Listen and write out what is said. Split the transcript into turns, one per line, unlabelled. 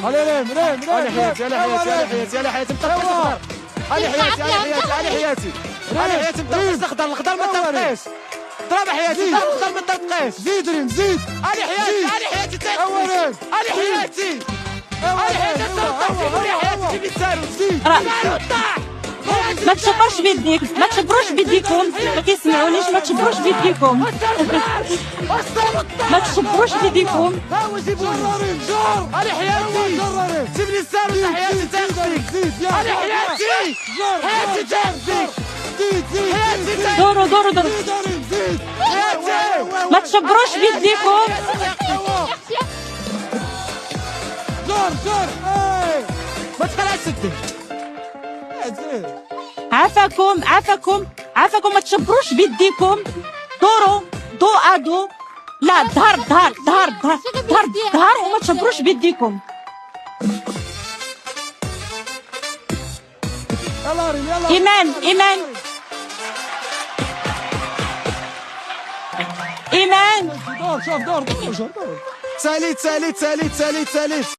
علي ريم ريم
علي
ريم
حياتي علي حياتي علي حياتي علي حياتي مطرقش علي حياتي علي حياتي علي حياتي علي حياتي مطرقش الخضر الخضر ما طرقش ضرب حياتي الخضر ما طرقش
زيد ريم زيد
علي حياتي علي حياتي
أولا
علي حياتي علي حياتي علي حياتي جيبي السارو طاح
ما تشبرش بيديك، ما تشبروش بيديكم، ما كيسمعونيش، ما تشبروش بيديكم، ما تشبروش بيديكم.
هاو جيبوني جور علي حياتي جيب لي السارو حياتي تاخذك علي حياتي حياتي تاخذك حياتي تاخذك
دوروا دوروا دوروا،
حياتي
ما تشبروش بيديكم.
جور جور
ما تخلعش سدي
عافاكم عافاكم عافاكم، ما تشبروش بيديكم. دوروا دو ادو، لا ظهر ظهر ظهر ظهر ظهر ظهر، وما تشبروش بيديكم.
يلا ريم يلا
ايمان ايمان ايمان.
دور شوف دور دور
ساليت ساليت ساليت ساليت ساليت